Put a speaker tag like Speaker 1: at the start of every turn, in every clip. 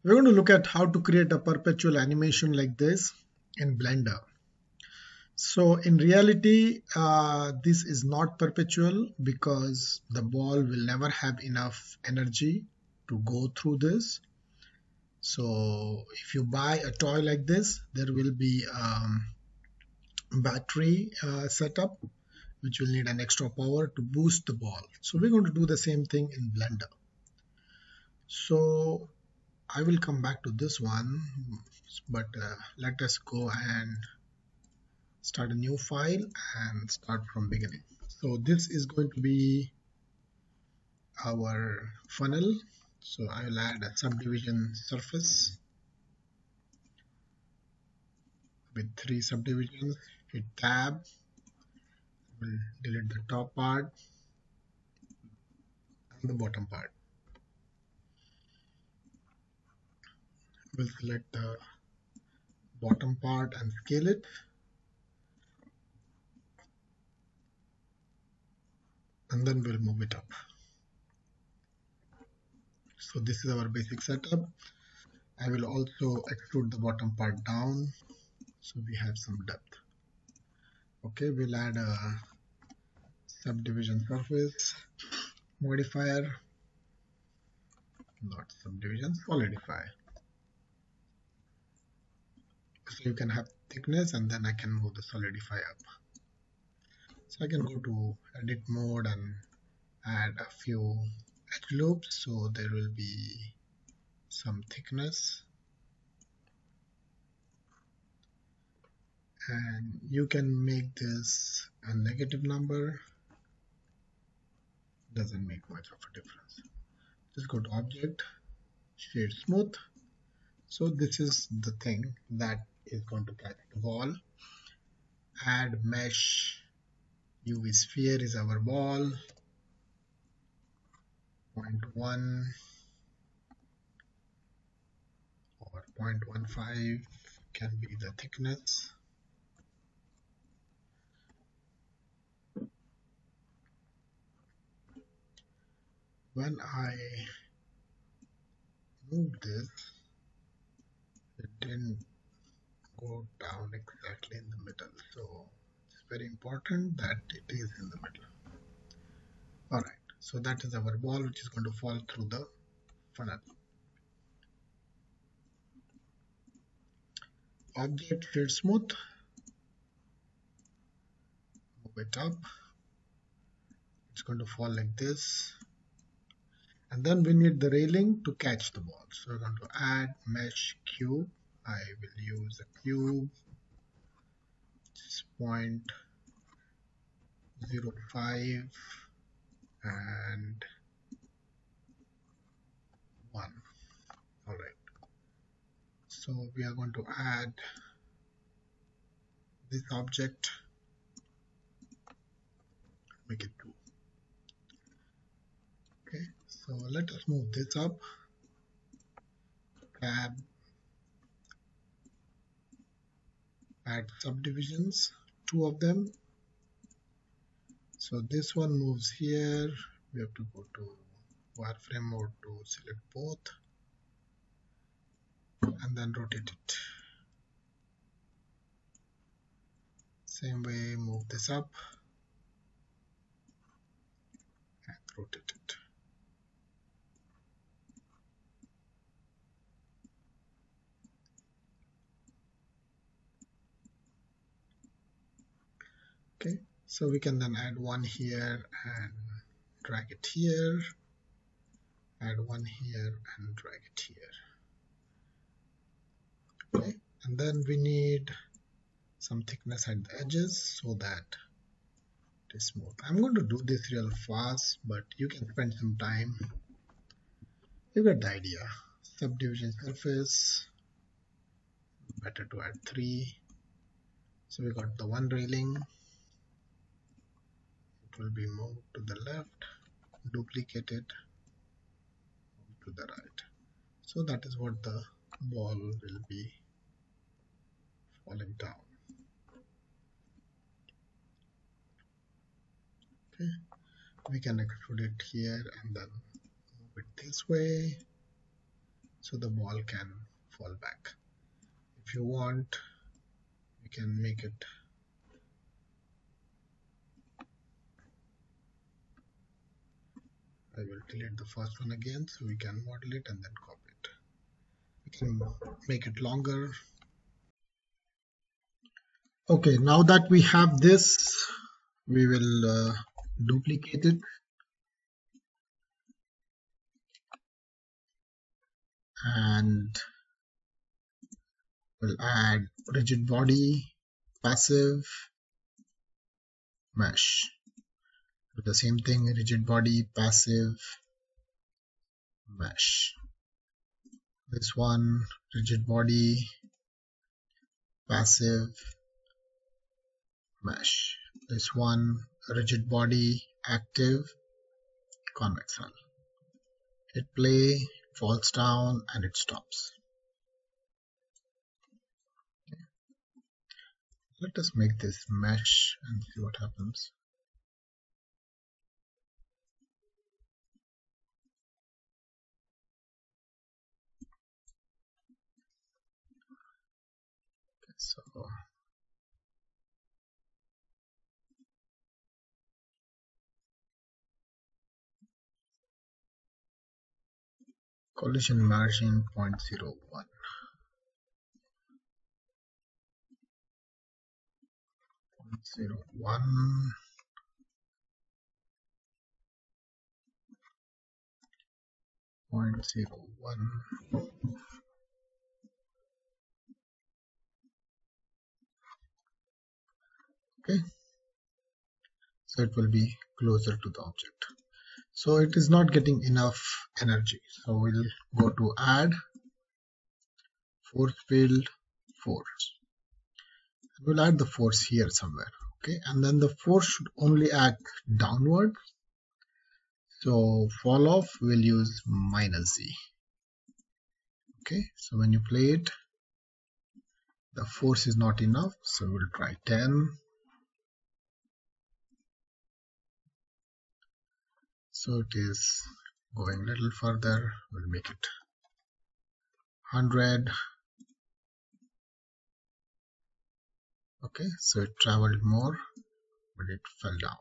Speaker 1: We're going to look at how to create a perpetual animation like this in Blender. So in reality, this is not perpetual because the ball will never have enough energy to go through this. So if you buy a toy like this, there will be battery setup which will need an extra power to boost the ball. So we're going to do the same thing in Blender. So I will come back to this one, but let us go and start a new file and start from beginning. So this is going to be our funnel. So I will add a subdivision surface with 3 subdivisions. Hit tab, we'll delete the top part and the bottom part. We'll select the bottom part and scale it. And then we'll move it up. So this is our basic setup. I will also extrude the bottom part down so we have some depth. Okay, we'll add a subdivision surface modifier, not subdivision, solidify. So you can have thickness and then I can move the solidify up. So I can go to edit mode and add a few edge loops so there will be some thickness. And you can make this a negative number, doesn't make much of a difference. Just go to object, shade smooth. So this is the thing that is going to catch the ball. Add mesh, UV sphere is our ball, 0.1 or 0.15 can be the thickness. When I moved this, it didn't go down exactly in the middle, so it's very important that it is in the middle. Alright, so that is our ball which is going to fall through the funnel. Object shade smooth, move it up, it's going to fall like this. And then we need the railing to catch the ball. So we're going to add mesh cube. I will use a cube, just 0.05 and 1. Alright. So we are going to add this object, make it 2. Okay, so let us move this up. Tab, add subdivisions, 2 of them. So this one moves here. We have to go to wireframe mode to select both and then rotate it. Same way, move this up and rotate it. Okay, so we can then add one here and drag it here, add one here and drag it here. Okay, and then we need some thickness at the edges so that it is smooth. I'm going to do this real fast, but you can spend some time. You get the idea. Subdivision surface, better to add 3. So we got the one railing. It will be moved to the left, duplicate it, move to the right. So that is what the ball will be falling down. Okay, we can extrude it here and then move it this way. so the ball can fall back. If you want, you can make it. I will delete the first one again so we can model it and then copy it. We can make it longer. Okay, now that we have this, we will duplicate it and we'll add rigid body, passive, mesh. Do the same thing, rigid body, passive, mesh. This one, rigid body, passive, mesh. This one, rigid body, active, convex hull. Hit play, falls down, and it stops. Let us make this mesh and see what happens. Okay, so collision margin 0.01. 0.01. 0.01. Okay, so it will be closer to the object. So it is not getting enough energy. So we'll go to add force field force. We'll add the force here somewhere. Okay, and then the force should only act downward. So fall off we'll use -z. Okay, so when you play it, the force is not enough, so we'll try 10. So it is going a little further, we'll make it 100. Okay, so it traveled more, but it fell down.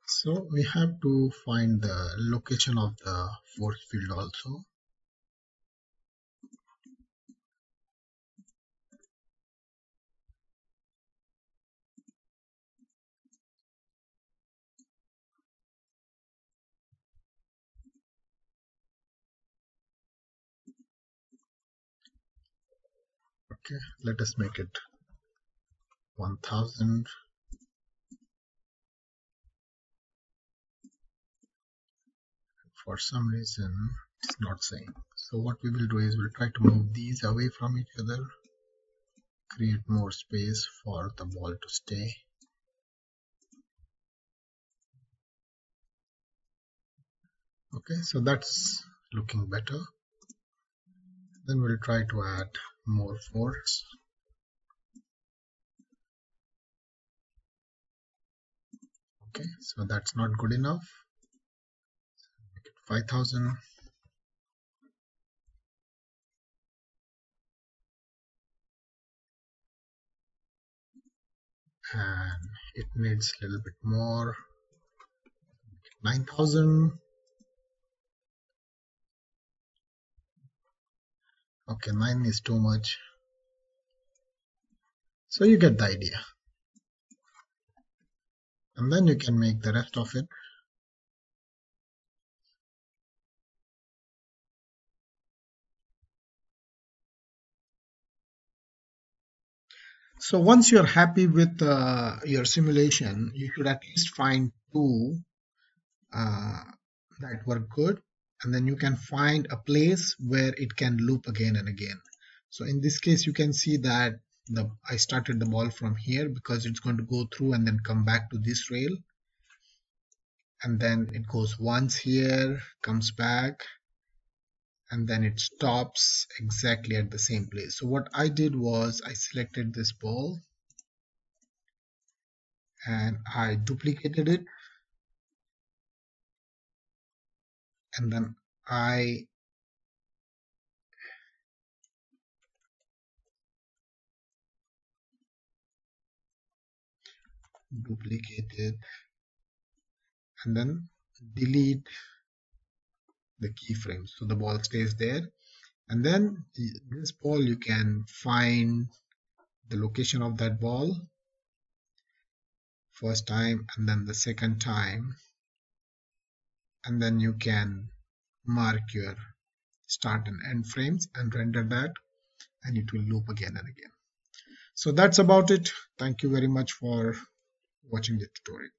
Speaker 1: So we have to find the location of the force field also. Okay, let us make it 1000. For some reason it's not saying. So what we will do is we'll try to move these away from each other, create more space for the ball to stay. Okay, so that's looking better. Then we'll try to add more force. Okay, so that's not good enough. Make it 5000. And it needs a little bit more. 9000. Okay, 9 is too much. So you get the idea. And then you can make the rest of it. So once you're happy with your simulation, you should at least find two uh, that work good, and then you can find a place where it can loop again and again. So in this case, you can see that I started the ball from here because it's going to go through and then come back to this rail, and then it goes once here, comes back, and then it stops exactly at the same place. So what I did was I selected this ball and I duplicated it, and then I duplicate it and then delete the keyframe so the ball stays there. And then this ball, you can find the location of that ball first time and then the second time, and then you can mark your start and end frames and render that, and it will loop again and again. So that's about it. Thank you very much for watching the tutorial.